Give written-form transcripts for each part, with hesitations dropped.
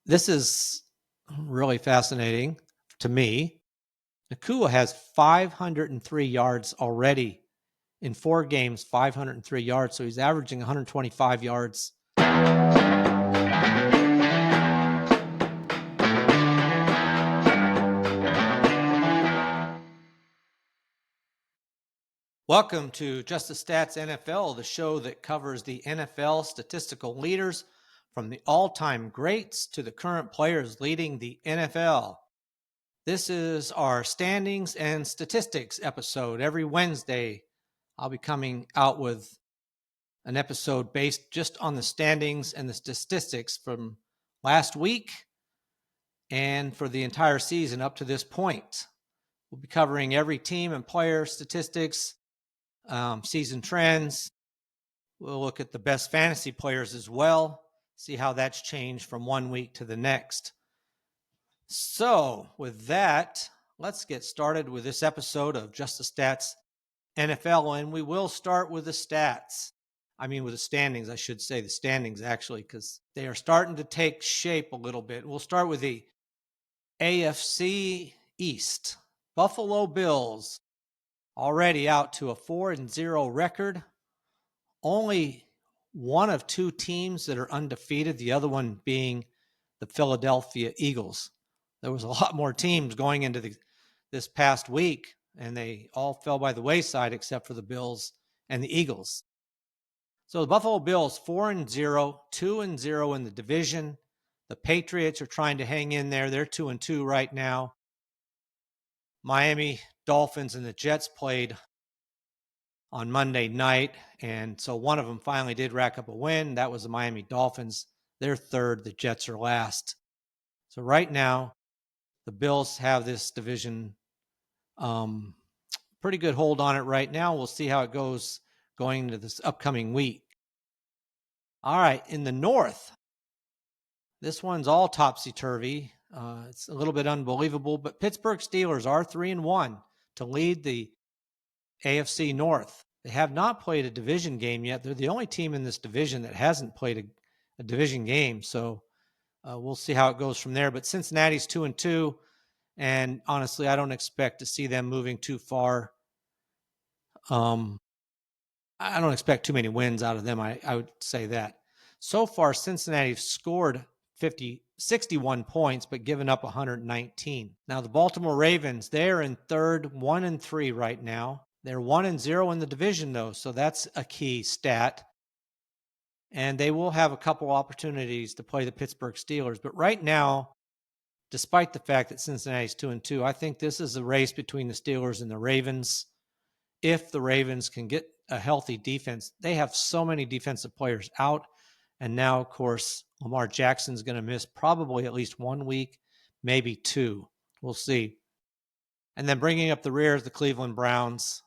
This is really fascinating to me. Nakua has 503 yards already in 4 games, 503 yards. So he's averaging 125 yards. Welcome to Just the Stats NFL, the show that covers the NFL statistical leaders from the all-time greats to the current players leading the NFL. This is our standings and statistics episode. Every Wednesday, I'll be coming out with an episode based just on the standings and the statistics from last week and for the entire season up to this point. We'll be covering every team and player statistics, season trends. We'll look at the best fantasy players as well, see how that's changed from one week to the next. So with that, let's get started with this episode of Just the Stats NFL, and we will start with the stats. With the standings, I should say the standings actually, because they are starting to take shape a little bit. We'll start with the AFC East. Buffalo Bills already out to a 4-0 record. Only one of two teams that are undefeated, the other one being the Philadelphia Eagles. There was a lot more teams going into this past week, and they all fell by the wayside except for the Bills and the Eagles. So the Buffalo Bills 4-0, 2-0 in the division. The Patriots are trying to hang in there. They're 2-2 right now. Miami Dolphins and the Jets played on Monday night, and so one of them finally did rack up a win. That was the Miami Dolphins. They're third. The Jets are last. So right now, the Bills have this division pretty good hold on it right now. We'll see how it goes going into this upcoming week. All right, in the North, this one's all topsy-turvy. It's a little bit unbelievable, but Pittsburgh Steelers are 3-1 to lead the AFC North. They have not played a division game yet. They're the only team in this division that hasn't played a division game, so we'll see how it goes from there. But Cincinnati's 2-2, and honestly, I don't expect to see them moving too far. I don't expect too many wins out of them. I would say that. So far, Cincinnati's scored 61 points, but given up 119. Now, the Baltimore Ravens, they're in third, 1-3 right now. They're 1-0 in the division, though, so that's a key stat. And they will have a couple opportunities to play the Pittsburgh Steelers. But right now, despite the fact that Cincinnati's 2-2, I think this is a race between the Steelers and the Ravens. If the Ravens can get a healthy defense, they have so many defensive players out. And now, of course, Lamar Jackson's going to miss probably at least 1 week, maybe 2. We'll see. And then bringing up the rear is the Cleveland Browns.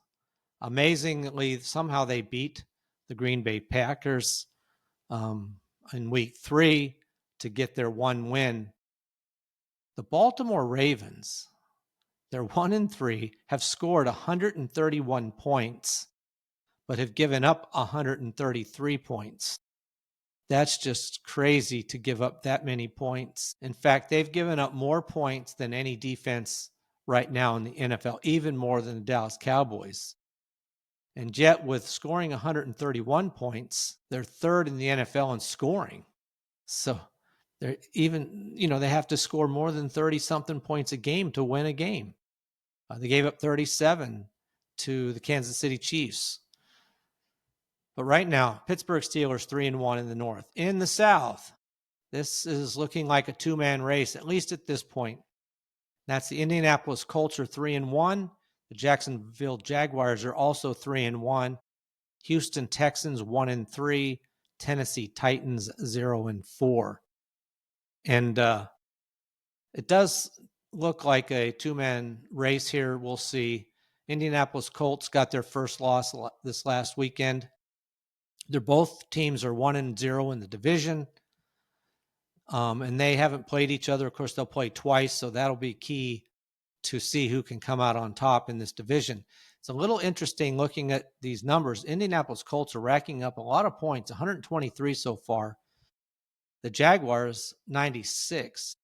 Amazingly, somehow they beat the Green Bay Packers in week 3 to get their one win. The Baltimore Ravens, they're 1-3, have scored 131 points, but have given up 133 points. That's just crazy to give up that many points. In fact, they've given up more points than any defense right now in the NFL, even more than the Dallas Cowboys. And yet, with scoring 131 points, they're third in the NFL in scoring. So they're even, they have to score more than 30-something points a game to win a game. They gave up 37 to the Kansas City Chiefs. But right now, Pittsburgh Steelers 3-1 in the North. In the South, this is looking like a two-man race, at least at this point. That's the Indianapolis Colts are 3-1. The Jacksonville Jaguars are also 3-1. Houston Texans 1-3. Tennessee Titans 0-4. And it does look like a two-man race here. We'll see. Indianapolis Colts got their first loss this last weekend. Both teams are 1-0 in the division. And they haven't played each other. Of course, they'll play twice, so that'll be key to see who can come out on top in this division. It's a little interesting looking at these numbers. Indianapolis Colts are racking up a lot of points, 123 so far. The Jaguars, 96.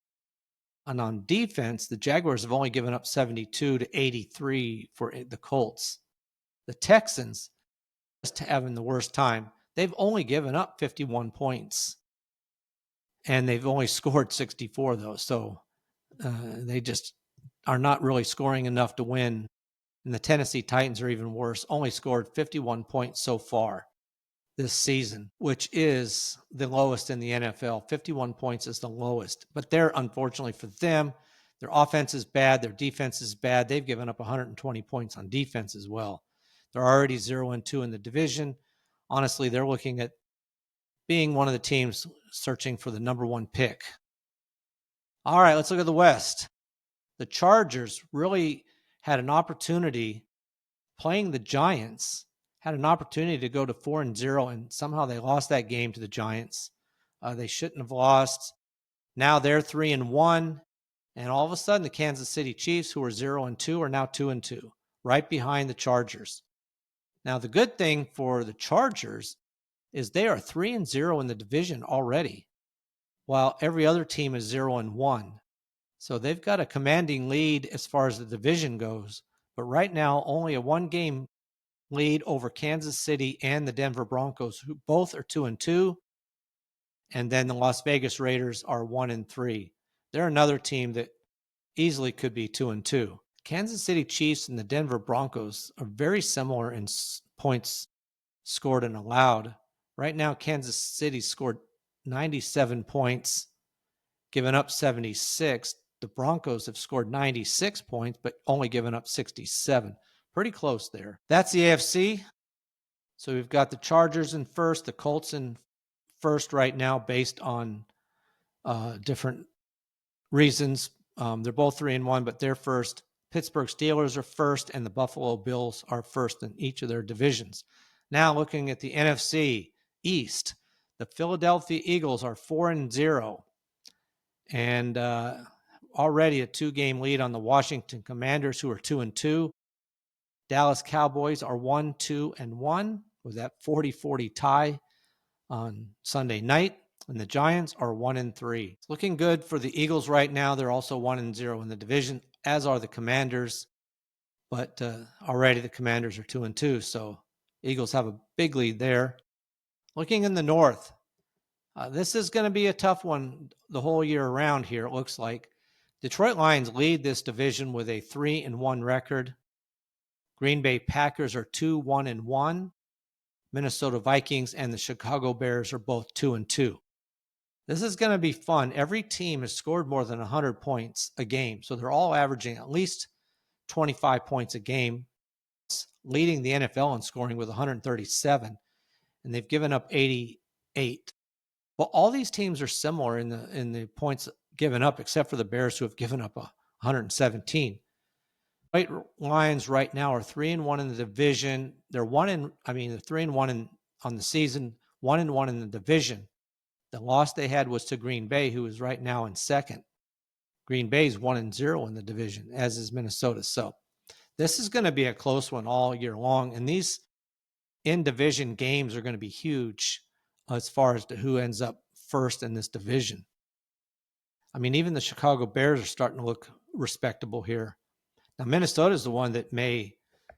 And on defense, the Jaguars have only given up 72 to 83 for the Colts. The Texans, just having the worst time, they've only given up 51 points. And they've only scored 64, though. So they just are not really scoring enough to win. And the Tennessee Titans are even worse, only scored 51 points so far this season, which is the lowest in the NFL. 51 points is the lowest. But they're, unfortunately for them, their offense is bad. Their defense is bad. They've given up 120 points on defense as well. They're already 0-2 in the division. Honestly, they're looking at being one of the teams searching for the number one pick. All right, let's look at the West. The Chargers really had an opportunity playing the Giants, had an opportunity to go to 4-0, and somehow they lost that game to the Giants. They shouldn't have lost. Now they're 3-1, and all of a sudden the Kansas City Chiefs, who are 0-2, are now 2-2, right behind the Chargers. Now the good thing for the Chargers is they are 3-0 in the division already, while every other team is 0-1. So they've got a commanding lead as far as the division goes. But right now, only a one-game lead over Kansas City and the Denver Broncos, who both are 2-2. And then the Las Vegas Raiders are 1-3. They're another team that easily could be 2-2. Kansas City Chiefs and the Denver Broncos are very similar in points scored and allowed. Right now, Kansas City scored 97 points, given up 76. The Broncos have scored 96 points, but only given up 67. Pretty close there. That's the AFC. So we've got the Chargers in first, the Colts in first right now based on different reasons. They're both 3-1, but they're first. Pittsburgh Steelers are first, and the Buffalo Bills are first in each of their divisions. Now looking at the NFC East, the Philadelphia Eagles are 4-0. And already a 2-game lead on the Washington Commanders, who are 2-2. Dallas Cowboys are 1-2-1 with that 40-40 tie on Sunday night. And the Giants are 1-3. It's looking good for the Eagles right now. They're also 1-0 in the division, as are the Commanders. But already the Commanders are 2-2. So Eagles have a big lead there. Looking in the North, this is going to be a tough one the whole year around here, it looks like. Detroit Lions lead this division with a 3-1 record. Green Bay Packers are 2-1-1. Minnesota Vikings and the Chicago Bears are both 2-2. This is going to be fun. Every team has scored more than 100 points a game, so they're all averaging at least 25 points a game, leading the NFL in scoring with 137, and they've given up 88. Well, all these teams are similar in the points given up, except for the Bears, who have given up 117. White Lions right now are 3-1 in the division. They're 3-1 on the season, 1-1 in the division. The loss they had was to Green Bay, who is right now in second. Green Bay's 1-0 in the division, as is Minnesota. So this is going to be a close one all year long, and these in-division games are going to be huge as far as to who ends up first in this division. I mean, even the Chicago Bears are starting to look respectable here. Now, Minnesota is the one that may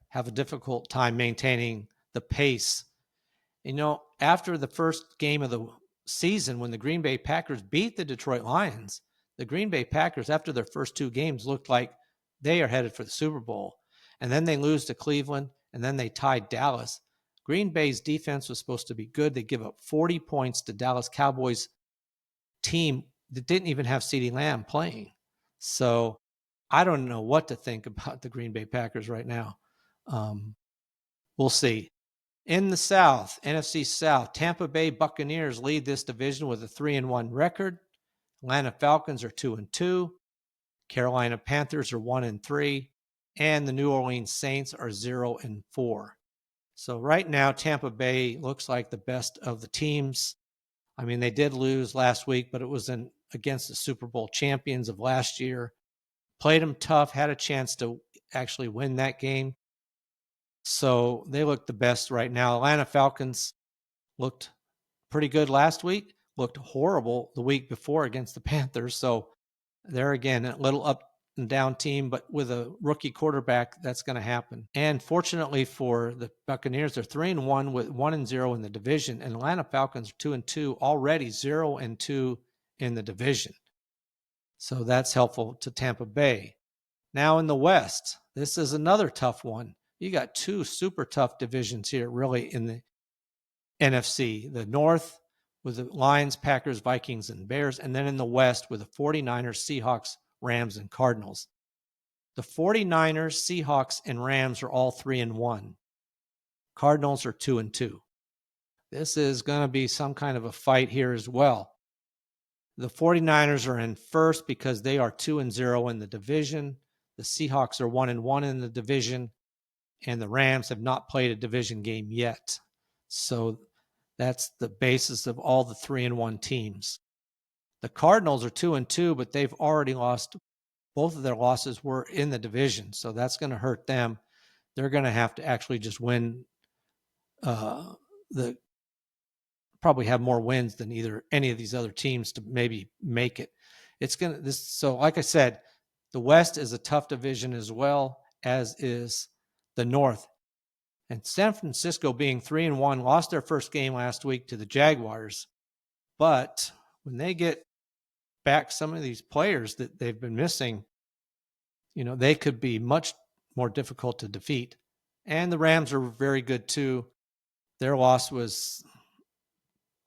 have a difficult time maintaining the pace. You know, after the first game of the season, when the Green Bay Packers beat the Detroit Lions, the Green Bay Packers, after their first two games, looked like they are headed for the Super Bowl. And then they lose to Cleveland, and then they tied Dallas. Green Bay's defense was supposed to be good. They give up 40 points to Dallas Cowboys team that didn't even have CeeDee Lamb playing. So I don't know what to think about the Green Bay Packers right now. We'll see. In the South, NFC South, Tampa Bay Buccaneers lead this division with a 3-1 record. Atlanta Falcons are 2-2. Carolina Panthers are 1-3. And the New Orleans Saints are 0-4. So right now, Tampa Bay looks like the best of the teams. I mean, they did lose last week, but it was against the Super Bowl champions of last year. Played them tough, had a chance to actually win that game. So they look the best right now. Atlanta Falcons looked pretty good last week. looked horrible the week before against the Panthers. So they're, again, a little up and down team, but with a rookie quarterback, that's going to happen. And fortunately for the Buccaneers, they're 3-1 with 1-0 in the division, and Atlanta Falcons are 2-2, already 0-2 in the division. So that's helpful to Tampa Bay. Now in the West, this is another tough one. You got two super tough divisions here, really, in the NFC. The North with the Lions, Packers, Vikings, and Bears, and then in the West with the 49ers, Seahawks, Rams, and Cardinals. The 49ers, Seahawks, and Rams are all 3-1. Cardinals are 2-2. This is going to be some kind of a fight here as well. The 49ers are in first because they are 2-0 in the division. The Seahawks are 1-1 in the division, and the Rams have not played a division game yet. So that's the basis of all the 3-1 teams. The Cardinals are 2-2, but they've already lost. Both of their losses were in the division, so that's going to hurt them. They're going to have to actually just win. Probably have more wins than any of these other teams to maybe make it. So like I said, the West is a tough division as well, as is the North. And San Francisco, being 3-1, lost their first game last week to the Jaguars. But when they get back some of these players that they've been missing, they could be much more difficult to defeat. And the Rams are very good too. Their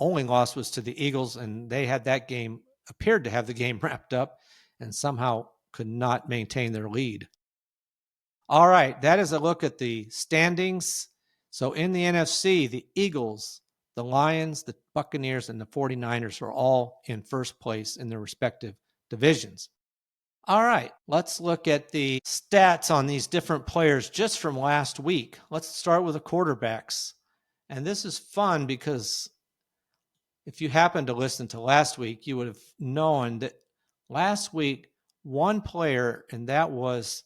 only loss was to the Eagles, and they had that game, appeared to have the game wrapped up, and somehow could not maintain their lead. All right, that is a look at the standings. So in the NFC, the Eagles, the Lions, the Buccaneers, and the 49ers are all in first place in their respective divisions. All right, let's look at the stats on these different players just from last week. Let's start with the quarterbacks. And this is fun because if you happened to listen to last week, you would have known that last week, one player, and that was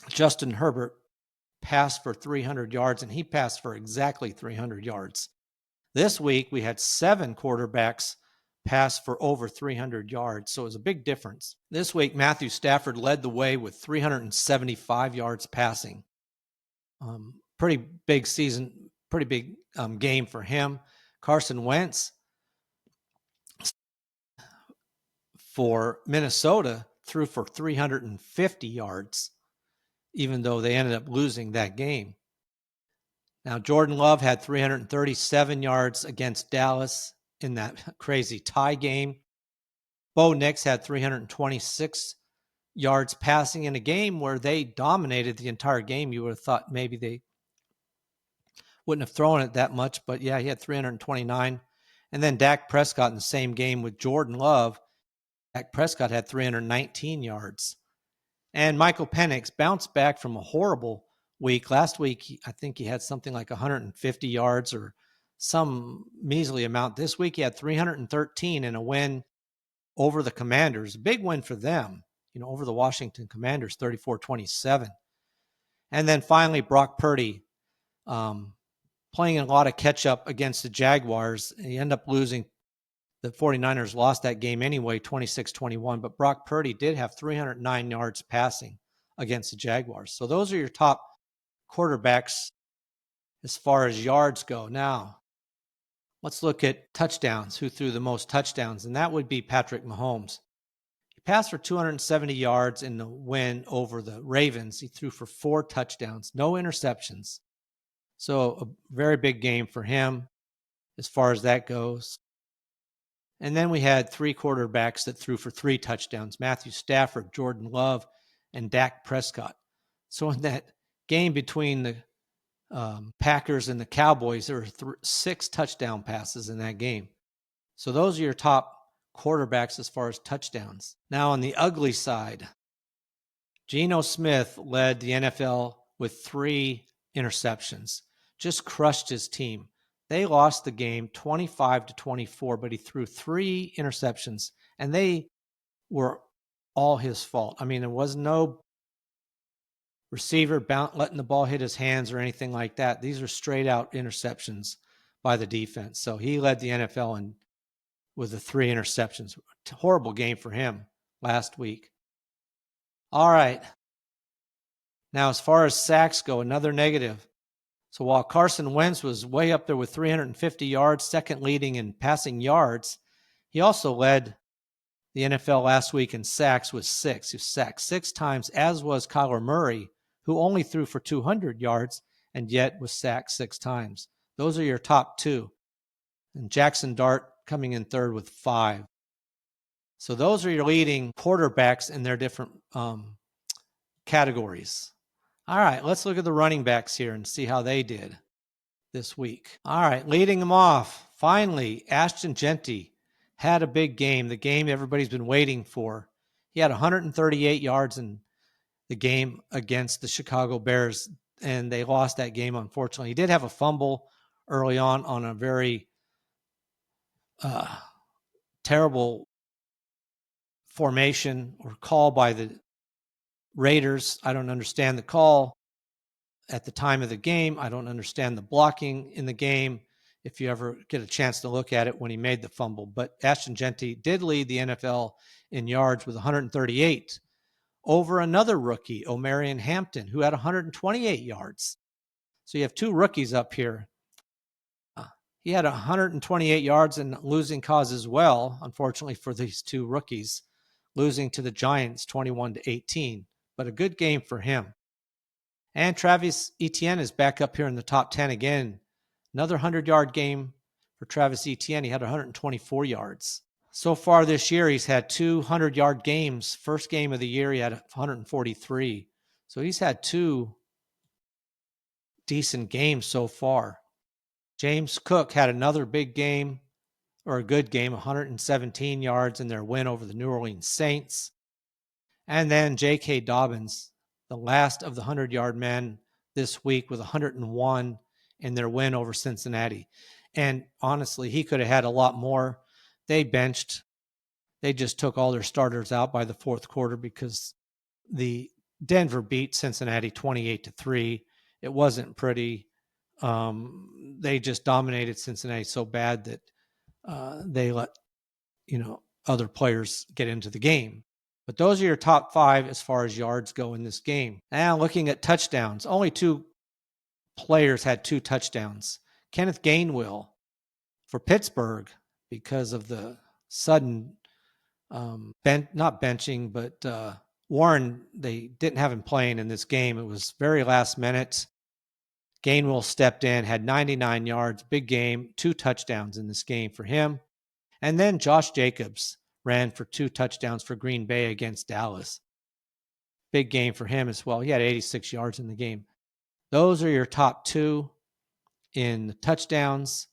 Justin Herbert, passed for 300 yards, and he passed for exactly 300 yards. This week, we had 7 quarterbacks pass for over 300 yards, so it was a big difference. This week, Matthew Stafford led the way with 375 yards passing. Pretty big season, pretty big game for him. Carson Wentz for Minnesota threw for 350 yards, even though they ended up losing that game. Now, Jordan Love had 337 yards against Dallas in that crazy tie game. Bo Nix had 326 yards passing in a game where they dominated the entire game. You would have thought maybe they wouldn't have thrown it that much, but yeah, he had 329. And then Dak Prescott in the same game with Jordan Love, Dak Prescott had 319 yards. And Michael Penix bounced back from a horrible week. Last week, I think he had something like 150 yards or some measly amount. This week, he had 313 in a win over the Commanders. A big win for them, over the Washington Commanders, 34-27. And then finally, Brock Purdy, playing a lot of catch-up against the Jaguars. He ended up losing. The 49ers lost that game anyway, 26-21, but Brock Purdy did have 309 yards passing against the Jaguars. So those are your top quarterbacks as far as yards go. Now, let's look at touchdowns, who threw the most touchdowns, and that would be Patrick Mahomes. He passed for 270 yards in the win over the Ravens. He threw for 4 touchdowns, no interceptions. So a very big game for him as far as that goes. And then we had 3 quarterbacks that threw for 3 touchdowns: Matthew Stafford, Jordan Love, and Dak Prescott. So in that game between the Packers and the Cowboys, there were 6 touchdown passes in that game. So those are your top quarterbacks as far as touchdowns. Now on the ugly side, Geno Smith led the NFL with 3 interceptions, just crushed his team. They lost the game 25-24, but he threw 3 interceptions, and they were all his fault. I mean, there was no receiver letting the ball hit his hands or anything like that. These are straight out interceptions by the defense. So he led the NFL with the 3 interceptions. Horrible game for him last week. All right. Now, as far as sacks go, another negative. So while Carson Wentz was way up there with 350 yards, second leading in passing yards, he also led the NFL last week in sacks with 6. He was sacked 6 times, as was Kyler Murray, who only threw for 200 yards and yet was sacked 6 times. Those are your top 2. And Jackson Dart coming in third with 5. So those are your leading quarterbacks in their different categories. All right, let's look at the running backs here and see how they did this week. All right, leading them off, finally, Ashton Jeanty had a big game, the game everybody's been waiting for. He had 138 yards in the game against the Chicago Bears, and they lost that game, unfortunately. He did have a fumble early on a very terrible formation or call by the Raiders. I don't understand the call at the time of the game. I don't understand the blocking in the game if you ever get a chance to look at it when he made the fumble. But Ashton Jeanty did lead the NFL in yards with 138 over another rookie, Omarion Hampton, who had 128 yards. So you have 2 rookies up here. He had 128 yards in losing cause as well, unfortunately for these 2 rookies, losing to the Giants 21-18. But a good game for him. And Travis Etienne is back up here in the top 10 again. Another 100-yard game for Travis Etienne. He had 124 yards. So far this year, he's had 200-yard games. First game of the year, he had 143. So he's had 2 decent games so far. James Cook had another big game, or a good game, 117 yards in their win over the New Orleans Saints. And then J.K. Dobbins, the last of the 100-yard men this week with 101 in their win over Cincinnati. And honestly, he could have had a lot more. They just took all their starters out by the fourth quarter because the Denver beat Cincinnati 28-3. It wasn't pretty. They just dominated Cincinnati so bad that they let, other players get into the game. But those are your top 5 as far as yards go in this game. Now looking at touchdowns, only 2 players had 2 touchdowns. Kenneth Gainwell for Pittsburgh, because of the sudden not benching, but Warren, they didn't have him playing in this game. It was very last minute. Gainwell stepped in, had 99 yards, big game, 2 touchdowns in this game for him. And then Josh Jacobs ran for 2 touchdowns for Green Bay against Dallas. Big game for him as well. He had 86 yards in the game. Those are your top 2 in the touchdowns.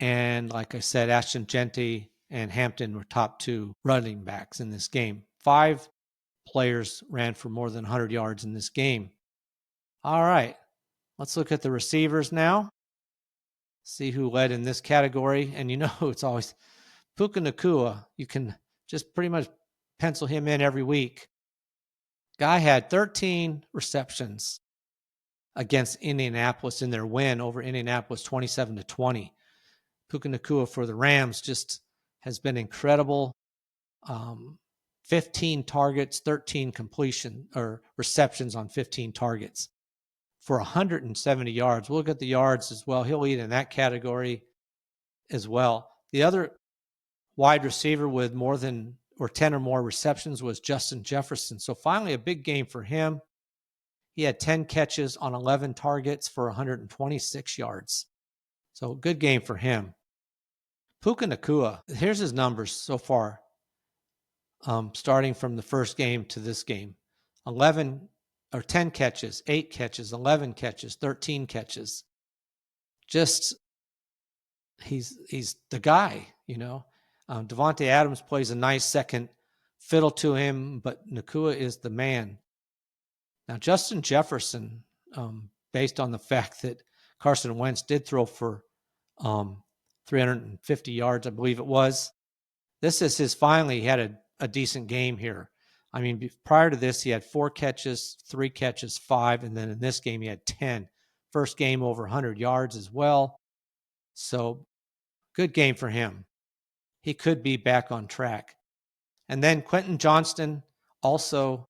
And like I said, Ashton Jeanty and Hampton were top 2 running backs in this game. 5 players ran for more than 100 yards in this game. All right, let's look at the receivers now. See who led in this category. And it's always Puka Nacua. You can just pretty much pencil him in every week. Guy had 13 receptions against Indianapolis in their win over Indianapolis 27-20. Puka Nacua for the Rams just has been incredible. 15 targets, 13 completion or receptions on 15 targets for 170 yards. We'll look at the yards as well. He'll lead in that category as well. The other wide receiver with more than 10 or more receptions was Justin Jefferson. So finally a big game for him. He had 10 catches on 11 targets for 126 yards. So good game for him. Puka Nacua, here's his numbers so far, starting from the first game to this game. 10 catches, 8 catches, 11 catches, 13 catches. Just, he's the guy, Devontae Adams plays a nice second fiddle to him, but Nacua is the man. Now, Justin Jefferson, based on the fact that Carson Wentz did throw for 350 yards, I believe it was. This is he had a decent game here. I mean, prior to this, he had 4 catches, 3 catches, 5, and then in this game, he had 10. First game over 100 yards as well. So good game for him. He could be back on track. And then Quentin Johnston also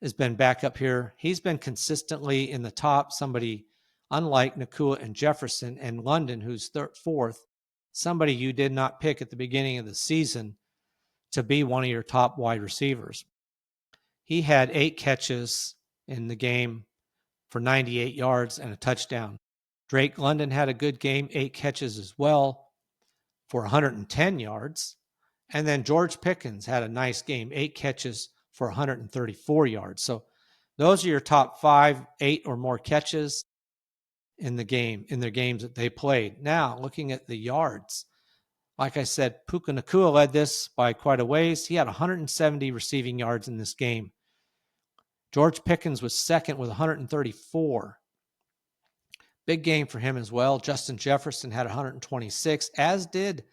has been back up here. He's been consistently in the top. Somebody unlike Nakua and Jefferson and London, who's fourth, somebody you did not pick at the beginning of the season to be one of your top wide receivers. He had 8 catches in the game for 98 yards and a touchdown. Drake London had a good game, 8 catches as well for 110 yards. And then George Pickens had a nice game, 8 catches for 134 yards. So those are your top 5, 8 or more catches in the game, in their games that they played. Now, looking at the yards, like I said, Puka Nacua led this by quite a ways. He had 170 receiving yards in this game. George Pickens was second with 134. Big game for him as well. Justin Jefferson had 126, as did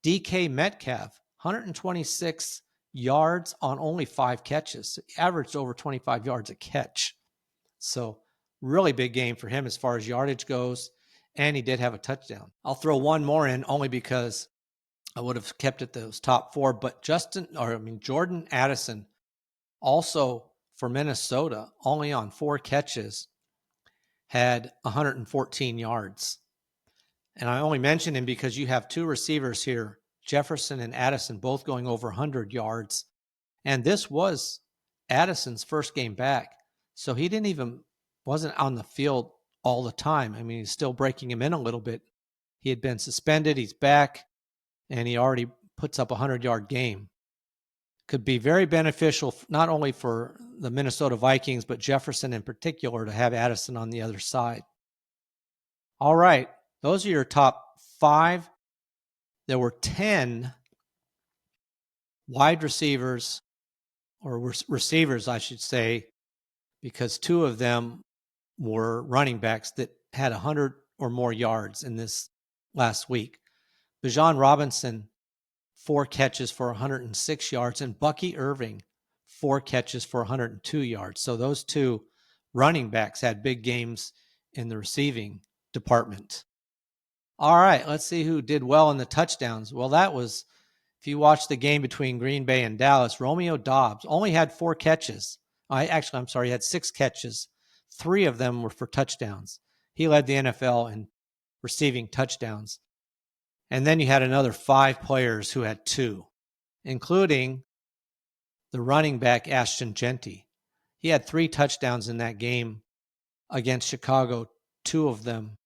DK Metcalf, 126 yards on only 5 catches. He averaged over 25 yards a catch. So really big game for him as far as yardage goes. And he did have a touchdown. I'll throw one more in only because I would have kept it those top 4. But Jordan Addison, also for Minnesota, only on 4 catches, had 114 yards. And I only mention him because you have 2 receivers here, Jefferson and Addison, both going over 100 yards. And this was Addison's first game back. So he wasn't on the field all the time. I mean, he's still breaking him in a little bit. He had been suspended. He's back, and he already puts up a 100-yard game. Could be very beneficial, not only for the Minnesota Vikings, but Jefferson in particular, to have Addison on the other side. All right. Those are your top 5. There were 10 wide receivers, or receivers, I should say, because 2 of them were running backs that had 100 or more yards in this last week. Bijan Robinson, 4 catches for 106 yards, and Bucky Irving, 4 catches for 102 yards. So those 2 running backs had big games in the receiving department. All right, let's see who did well in the touchdowns. Well, that was, if you watch the game between Green Bay and Dallas, Romeo Doubs only had 4 catches. He had 6 catches. 3 of them were for touchdowns. He led the NFL in receiving touchdowns. And then you had another 5 players who had 2, including the running back Ashton Genty. He had 3 touchdowns in that game against Chicago, 2 of them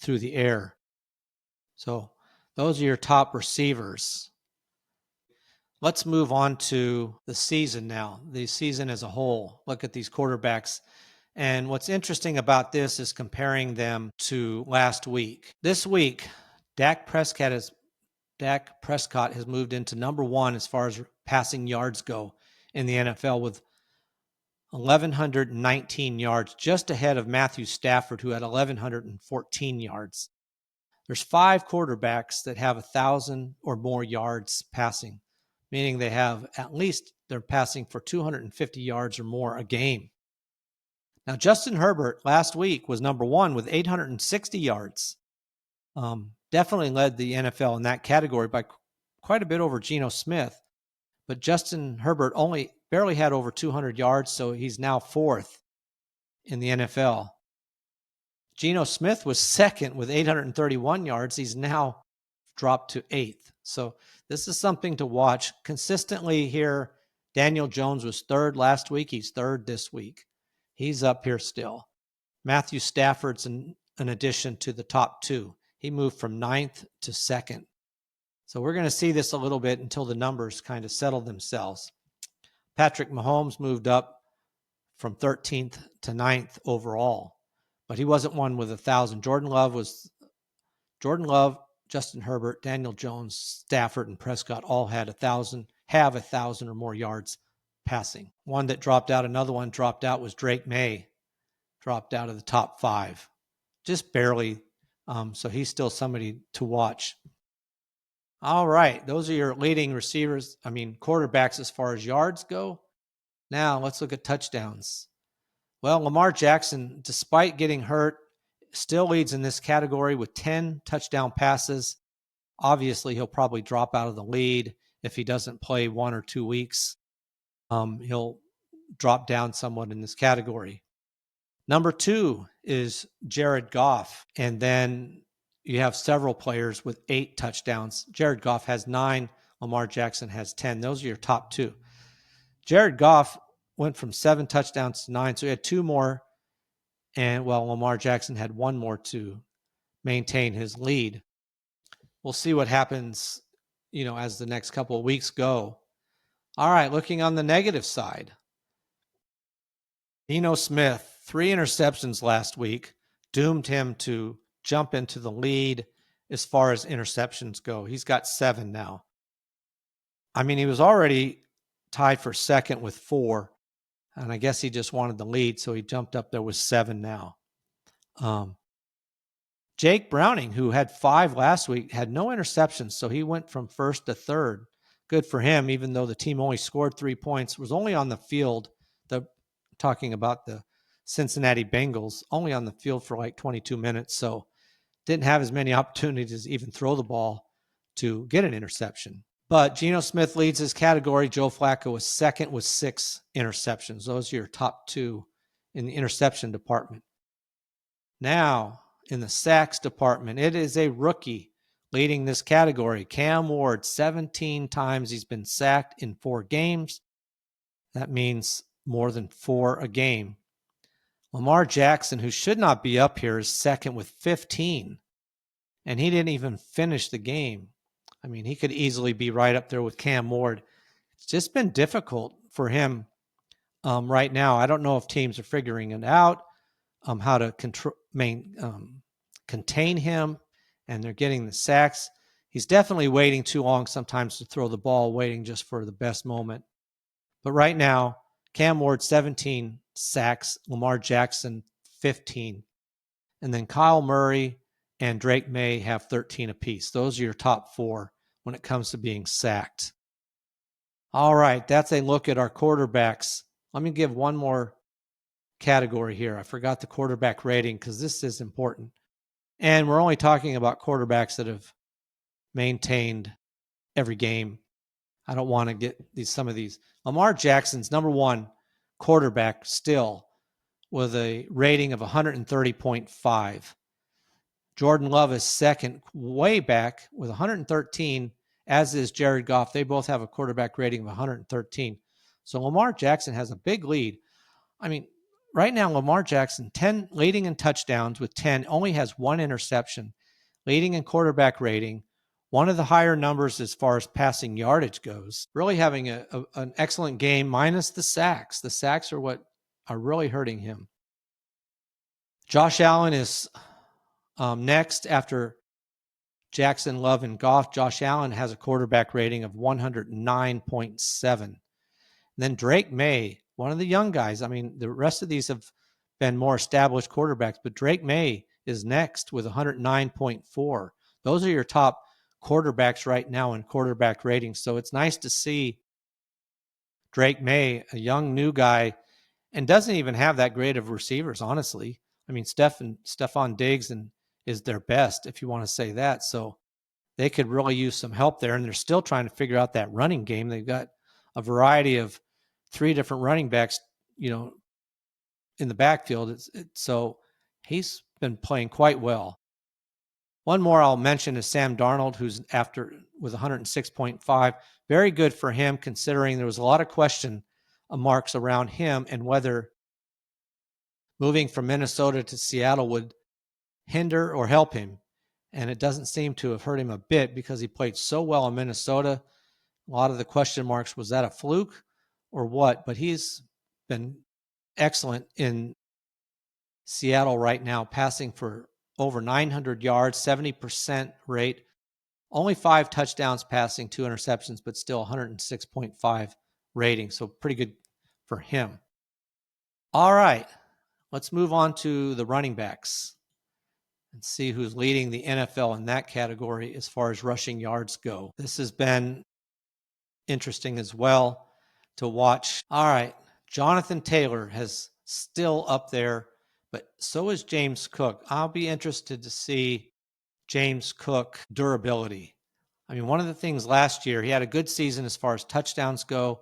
through the air. So those are your top receivers. Let's move on to the season now, the season as a whole. Look at these quarterbacks. And what's interesting about this is comparing them to last week. This week, Dak Prescott has moved into number 1 as far as passing yards go in the NFL with 1,119 yards, just ahead of Matthew Stafford, who had 1,114 yards. There's 5 quarterbacks that have 1,000 or more yards passing, meaning they're passing for 250 yards or more a game. Now, Justin Herbert last week was number 1 with 860 yards. Definitely led the NFL in that category by quite a bit over Geno Smith. But Justin Herbert only barely had over 200 yards, so he's now 4th in the NFL. Geno Smith was 2nd with 831 yards. He's now dropped to 8th. So this is something to watch consistently here. Daniel Jones was 3rd last week. He's 3rd this week. He's up here still. Matthew Stafford's an addition to the top 2. He moved from 9th to 2nd. So we're going to see this a little bit until the numbers kind of settle themselves. Patrick Mahomes moved up from 13th to 9th overall, but he wasn't one with 1,000. Jordan Love, Justin Herbert, Daniel Jones, Stafford, and Prescott all had 1,000 or more yards passing. One that dropped out, another one dropped out was Drake May, dropped out of the top 5, just barely. So he's still somebody to watch. All right, those are your leading quarterbacks as far as yards go. Now let's look at touchdowns. Well, Lamar Jackson, despite getting hurt still leads in this category with 10 touchdown passes. Obviously, he'll probably drop out of the lead if he doesn't play 1 or 2 weeks. He'll drop down somewhat in this category. Number 2 is Jared Goff. And then you have several players with 8 touchdowns. Jared Goff has 9. Lamar Jackson has 10. Those are your top 2. Jared Goff went from 7 touchdowns to 9, so he had 2 more. And Lamar Jackson had 1 more to maintain his lead. We'll see what happens, as the next couple of weeks go. All right, looking on the negative side. Geno Smith, 3 interceptions last week, doomed him to jump into the lead as far as interceptions go. He's got 7 now. I mean, he was already tied for second with 4, and I guess he just wanted the lead, so he jumped up there with 7 now. Jake Browning, who had 5 last week, had no interceptions, so he went from first to third. Good for him, even though the team only scored 3 points, was only on the field, talking about the Cincinnati Bengals, only on the field for like 22 minutes, so didn't have as many opportunities to even throw the ball to get an interception. But Geno Smith leads his category. Joe Flacco was second with 6 interceptions. Those are your top 2 in the interception department. Now, in the sacks department, it is a rookie leading this category. Cam Ward, 17 times he's been sacked in 4 games. That means more than 4 a game. Lamar Jackson, who should not be up here, is second with 15. And he didn't even finish the game. I mean, he could easily be right up there with Cam Ward. It's just been difficult for him right now. I don't know if teams are figuring it out, how to contain him, and they're getting the sacks. He's definitely waiting too long sometimes to throw the ball, waiting just for the best moment. But right now, Cam Ward, 17 sacks, Lamar Jackson, 15. And then Kyle Murray and Drake May have 13 apiece. Those are your top 4 when it comes to being sacked. All right, that's a look at our quarterbacks. Let me give one more category here. I forgot the quarterback rating because this is important. And we're only talking about quarterbacks that have maintained every game. I don't want to get some of these. Lamar Jackson's number 1 quarterback still with a rating of 130.5. Jordan Love is second, way back with 113, as is Jared Goff. They both have a quarterback rating of 113. So Lamar Jackson has a big lead. I mean, right now, Lamar Jackson, 10 leading in touchdowns with 10, only has 1 interception, leading in quarterback rating, one of the higher numbers as far as passing yardage goes. Really having an excellent game, minus the sacks. The sacks are what are really hurting him. Josh Allen is next after Jackson, Love, and Goff. Josh Allen has a quarterback rating of 109.7. Then Drake May, one of the young guys. I mean, the rest of these have been more established quarterbacks, but Drake May is next with 109.4. Those are your top quarterbacks right now in quarterback ratings. So it's nice to see Drake May, a young new guy, and doesn't even have that great of receivers, honestly. I mean, Stephon Diggs is their best, if you want to say that. So they could really use some help there, and they're still trying to figure out that running game. They've got a variety of 3 different running backs, in the backfield. So he's been playing quite well. One more I'll mention is Sam Darnold, who's after with 106.5. Very good for him, considering there was a lot of question marks around him and whether moving from Minnesota to Seattle would hinder or help him. And it doesn't seem to have hurt him a bit because he played so well in Minnesota. A lot of the question marks, was that a fluke or what? But he's been excellent in Seattle right now, passing for over 900 yards, 70% rate, only 5 touchdowns passing, 2 interceptions, but still 106.5 rating. So pretty good for him. All right, let's move on to the running backs and see who's leading the NFL in that category as far as rushing yards go. This has been interesting as well to watch. All right, Jonathan Taylor has still up there but so is James Cook. I'll be interested to see James Cook durability. I mean, one of the things last year, he had a good season as far as touchdowns go,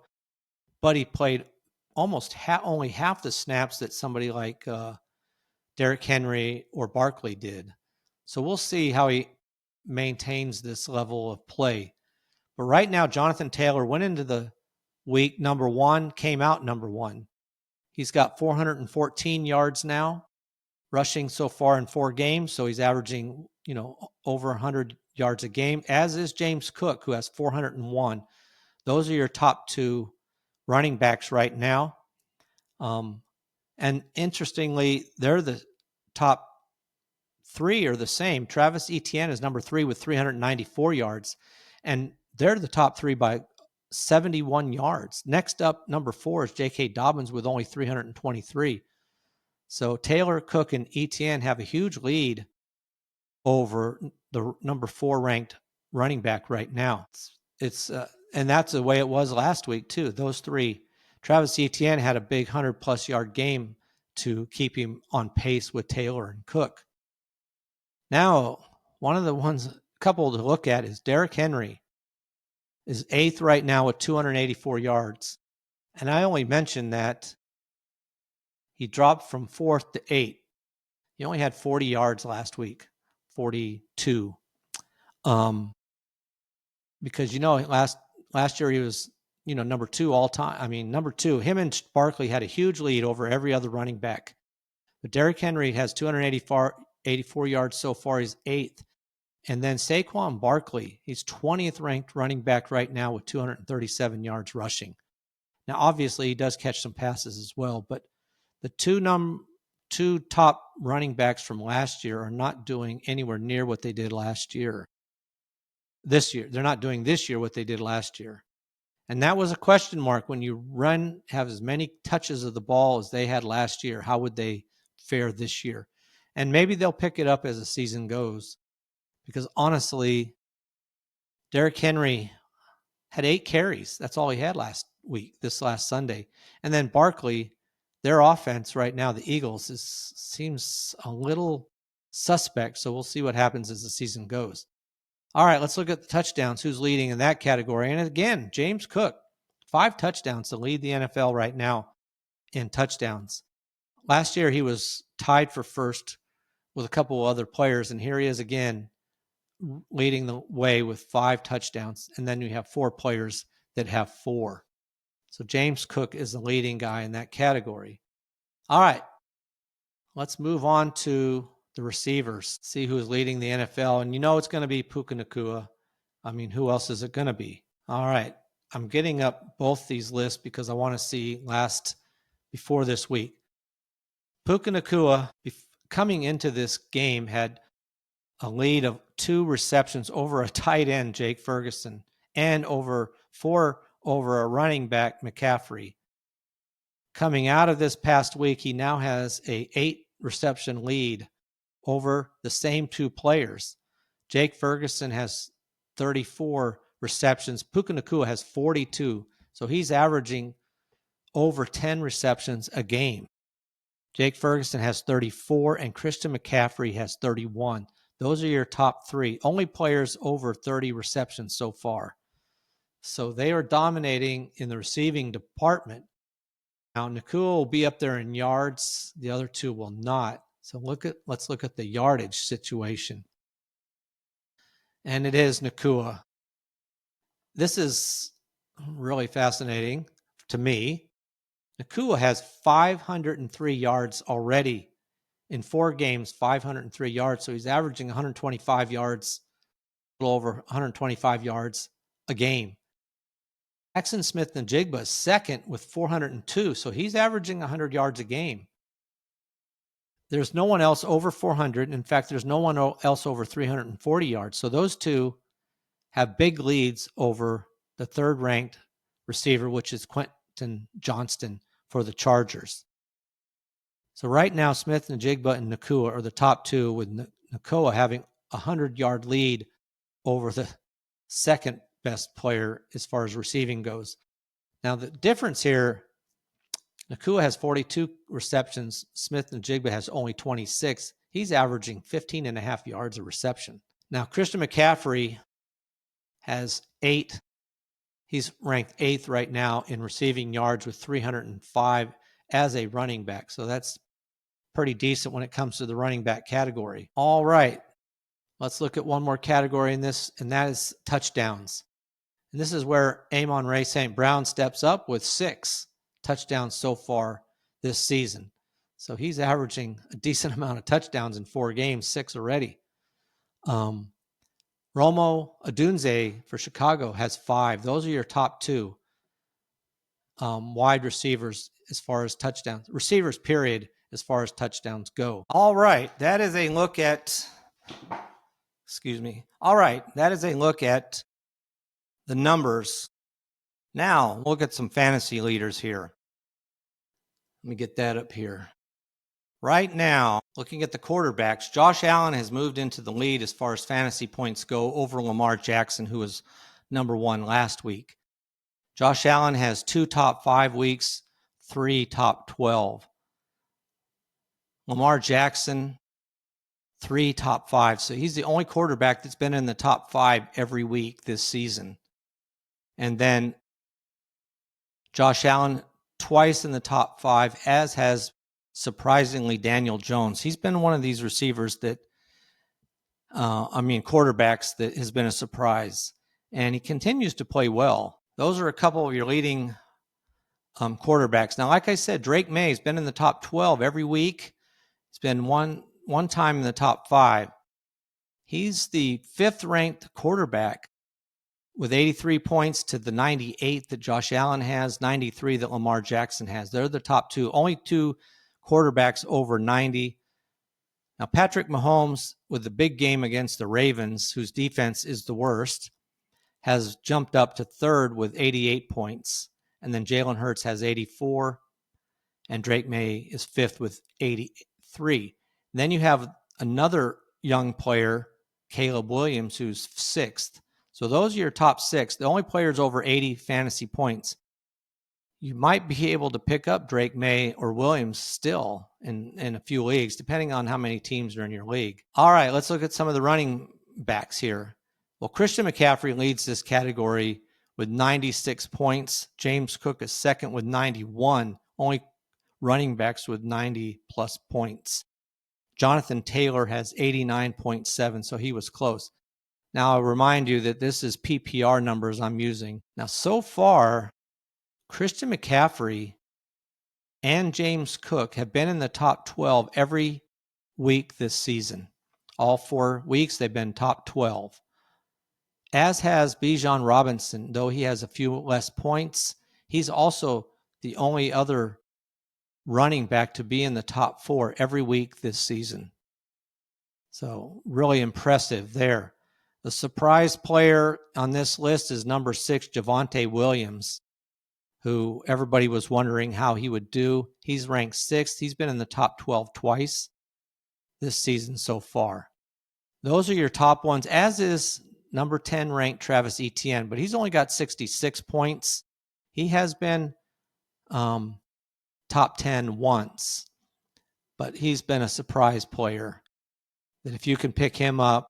but he played almost only half the snaps that somebody like Derrick Henry or Barkley did. So we'll see how he maintains this level of play. But right now, Jonathan Taylor went into the week number 1, came out number 1. He's got 414 yards now, rushing so far in 4 games. So he's averaging, over 100 yards a game, as is James Cook, who has 401. Those are your top 2 running backs right now. And interestingly, they're the top 3 are the same. Travis Etienne is number 3 with 394 yards, and they're the top 3 by 71 yards. Next up, number 4 is J.K. Dobbins with only 323. So Taylor, Cook, and Etienne have a huge lead over the number 4 ranked running back right now. And that's the way it was last week too. Those 3, Travis Etienne had a big 100+ yard game to keep him on pace with Taylor and Cook. Now, one of the couple to look at is Derrick Henry is 8th right now with 284 yards. And I only mentioned that he dropped from 4th to 8th. He only had 40 yards last week, 42. Because, last year he was, number 2 all time. I mean, number 2, him and Barkley had a huge lead over every other running back. But Derrick Henry has 284 yards so far. He's 8th. And then Saquon Barkley, he's 20th ranked running back right now with 237 yards rushing. Now, obviously, he does catch some passes as well, but the two top running backs from last year are not doing anywhere near what they did last year. This year, they're not doing this year what they did last year. And that was a question mark. When you have as many touches of the ball as they had last year, how would they fare this year? And maybe they'll pick it up as the season goes. Because honestly, Derrick Henry had 8 carries. That's all he had this last Sunday. And then Barkley, their offense right now, the Eagles, seems a little suspect. So we'll see what happens as the season goes. All right, let's look at the touchdowns. Who's leading in that category? And again, James Cook, 5 touchdowns to lead the NFL right now in touchdowns. Last year, he was tied for first with a couple of other players. And here he is again, leading the way with 5 touchdowns. And then you have 4 players that have 4. So James Cook is the leading guy in that category. All right, let's move on to the receivers, see who's leading the NFL. And it's going to be Puka Nacua. I mean, who else is it going to be? All right, I'm getting up both these lists because I want to see before this week. Puka Nacua, coming into this game, had a lead of 2 receptions over a tight end, Jake Ferguson, and 4 over a running back, McCaffrey. Coming out of this past week, he now has a 8 reception lead over the same 2 players. Jake Ferguson has 34 receptions. Puka Nacua has 42. So he's averaging over 10 receptions a game. Jake Ferguson has 34 and Christian McCaffrey has 31. Those are your top 3. Only players over 30 receptions so far. So they are dominating in the receiving department. Now, Nacua will be up there in yards. The other 2 will not. So let's look at the yardage situation. And it is Nacua. This is really fascinating to me. Nacua has 503 yards already in 4 games, 503 yards. So he's averaging 125 yards, a little over 125 yards a game. Jackson Smith-Njigba is second with 402. So he's averaging 100 yards a game. There's no one else over 400. In fact, there's no one else over 340 yards. So those 2 have big leads over the 3rd-ranked receiver, which is Quentin Johnston for the Chargers. So right now, Smith-Njigba and Nacua are the top 2, with Nacua having a 100-yard lead over the second best player as far as receiving goes. Now, the difference here, Nakua has 42 receptions. Smith-Njigba has only 26. He's averaging 15 and a half yards a reception. Now, Christian McCaffrey has 8. He's ranked 8th right now in receiving yards with 305 as a running back. So that's pretty decent when it comes to the running back category. All right, let's look at one more category in this, and that is touchdowns. And this is where Amon-Ra St. Brown steps up with 6 touchdowns so far this season. So he's averaging a decent amount of touchdowns in 4 games, 6 already. Romo Odunze for Chicago has 5. Those are your top 2 wide receivers as far as touchdowns. Receivers, period, as far as touchdowns go. All right, that is a look at, All right, that is a look at the numbers. Now, look at some fantasy leaders here. Let me get that up here. Right now, looking at the quarterbacks, Josh Allen has moved into the lead as far as fantasy points go over Lamar Jackson, who was number 1 last week. Josh Allen has 2 top 5 weeks, 3 top 12. Lamar Jackson, 3 top 5. So he's the only quarterback that's been in the top 5 every week this season. And then Josh Allen twice in the top 5, as has surprisingly Daniel Jones. He's been one of these receivers that, quarterbacks that has been a surprise. And he continues to play well. Those are a couple of your leading quarterbacks. Now, like I said, Drake May has been in the top 12 every week. He's been one time in the top 5. He's the 5th ranked quarterback with 83 points to the 98 that Josh Allen has, 93 that Lamar Jackson has. They're the top 2. Only 2 quarterbacks over 90. Now, Patrick Mahomes, with the big game against the Ravens, whose defense is the worst, has jumped up to 3rd with 88 points. And then Jalen Hurts has 84. And Drake May is 5th with 83. Then you have another young player, Caleb Williams, who's 6th. So those are your top 6. The only players over 80 fantasy points. You might be able to pick up Drake May or Williams still in a few leagues, depending on how many teams are in your league. All right, let's look at some of the running backs here. Well, Christian McCaffrey leads this category with 96 points. James Cook is 2nd with 91. Only running backs with 90-plus points. Jonathan Taylor has 89.7, so he was close. Now, I'll remind you that this is PPR numbers I'm using. Now, so far, Christian McCaffrey and James Cook have been in the top 12 every week this season. All 4 weeks, they've been top 12. As has Bijan Robinson, though he has a few less points. He's also the only other running back to be in the top 4 every week this season. So really impressive there. The surprise player on this list is number 6, Javonte Williams, who everybody was wondering how he would do. He's ranked 6th. He's been in the top 12 twice this season so far. Those are your top ones, as is number 10 ranked Travis Etienne, but he's only got 66 points. He has been top 10 once, but he's been a surprise player that if you can pick him up,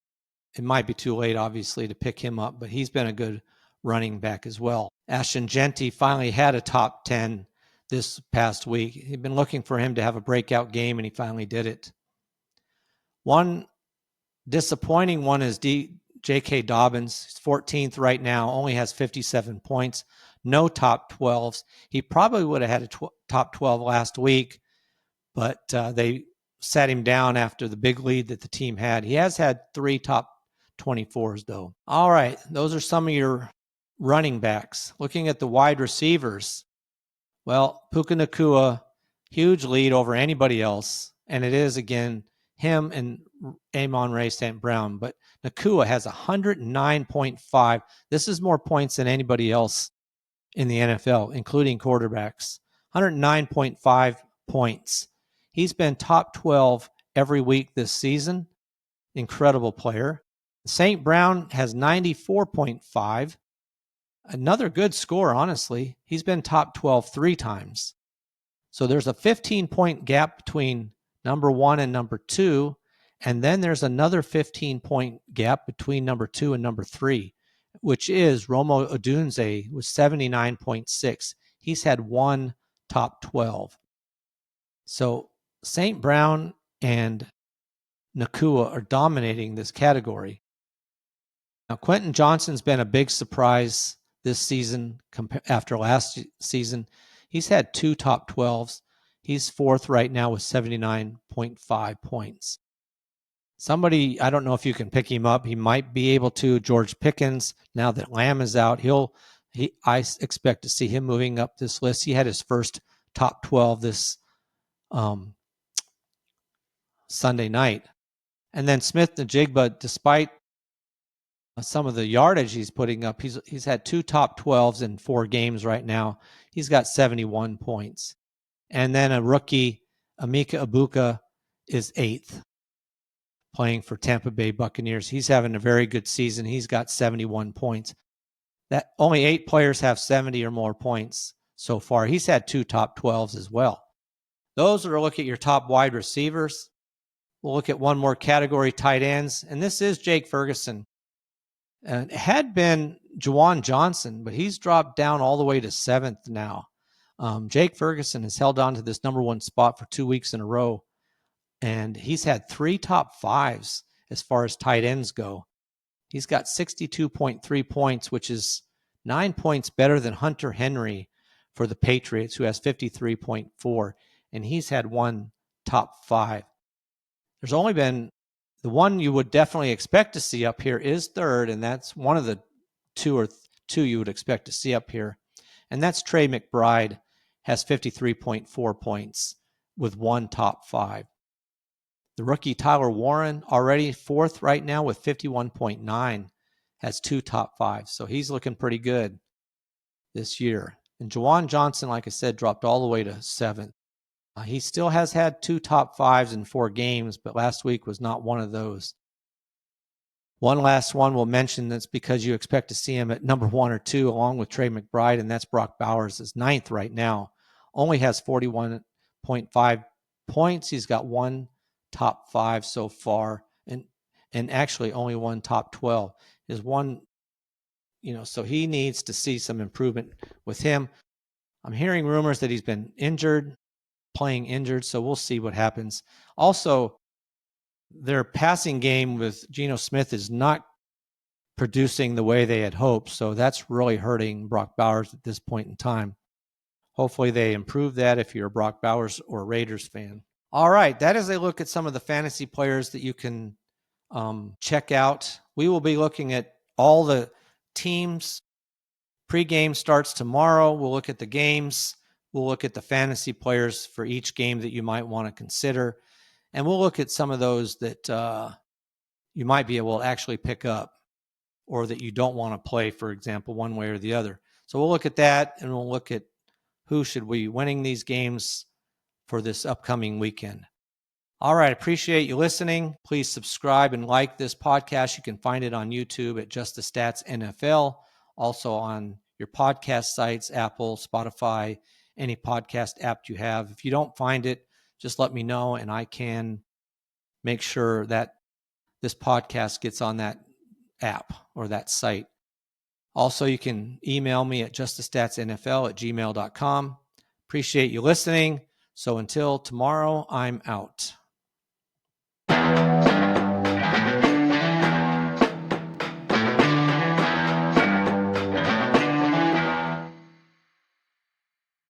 it might be too late, obviously, to pick him up, but he's been a good running back as well. Ashton Genty finally had a top 10 this past week. He'd been looking for him to have a breakout game, and he finally did it. One disappointing one is J.K. Dobbins. He's 14th right now, only has 57 points, no top 12s. He probably would have had a top 12 last week, but they sat him down after the big lead that the team had. He has had 3 top 24s, though. All right, those are some of your running backs. Looking at the wide receivers, well, Puka Nacua, huge lead over anybody else, and it is, again, him and Amon-Ra St. Brown, but Nacua has 109.5. This is more points than anybody else in the NFL, including quarterbacks. 109.5 points. He's been top 12 every week this season. Incredible player. St. Brown has 94.5. Another good score, honestly. He's been top 12 3 times. So there's a 15-point gap between number 1 and number 2, and then there's another 15-point gap between number 2 and number 3, which is Romo Odunze with 79.6. He's had one top 12. So St. Brown and Nakua are dominating this category. Now, Quentin Johnston's been a big surprise this season after last season. He's had two top 12s. He's fourth right now with 79.5 points. Somebody, I don't know if you can pick him up. He might be able to. George Pickens, now that Lamb is out, I expect to see him moving up this list. He had his first top 12 this Sunday night. And then Smith-Njigba, despite some of the yardage he's putting up, he's had two top 12s in 4 games right now. He's got 71 points. And then a rookie, Emeka Egbuka, is 8th, playing for Tampa Bay Buccaneers. He's having a very good season. He's got 71 points. That only 8 players have 70 or more points so far. He's had 2 top 12s as well. Those are a look at your top wide receivers. We'll look at one more category, tight ends, and this is Jake Ferguson. And it had been Juwan Johnson, but he's dropped down all the way to 7th now. Jake Ferguson has held on to this number 1 spot for 2 weeks in a row, and he's had 3 top 5s as far as tight ends go. He's got 62.3 points, which is 9 points better than Hunter Henry for the Patriots, who has 53.4, and he's had 1 top 5. There's only been the one you would definitely expect to see up here is 3rd, and that's one of the two you would expect to see up here, and that's Trey McBride, has 53.4 points with 1 top 5. The rookie Tyler Warren, already 4th right now with 51.9, has 2 top 5, so he's looking pretty good this year. And Juwan Johnson, like I said, dropped all the way to 7th. He still has had 2 top 5s in 4 games, but last week was not one of those. One last one we'll mention that's because you expect to see him at number 1 or 2 along with Trey McBride, and that's Brock Bowers, is 9th right now. Only has 41.5 points. He's got 1 top 5 so far, and actually only 1 top 12. Is one, so he needs to see some improvement with him. I'm hearing rumors that he's been playing injured, so we'll see what happens. Also, their passing game with Geno Smith is not producing the way they had hoped, so that's really hurting Brock Bowers at this point in time. Hopefully they improve that if you're a Brock Bowers or Raiders fan. All right, that is a look at some of the fantasy players that you can check out. We will be looking at all the teams. Pre-game starts tomorrow. We'll look at the games. We'll look at the fantasy players for each game that you might want to consider. And we'll look at some of those that you might be able to actually pick up or that you don't want to play, for example, one way or the other. So we'll look at that, and we'll look at who should be winning these games for this upcoming weekend. All right, appreciate you listening. Please subscribe and like this podcast. You can find it on YouTube at Just the Stats NFL, also on your podcast sites, Apple, Spotify, any podcast app you have. If you don't find it, just let me know, and I can make sure that this podcast gets on that app or that site. Also, you can email me at justthestatsnfl@gmail.com. Appreciate you listening. So until tomorrow, I'm out.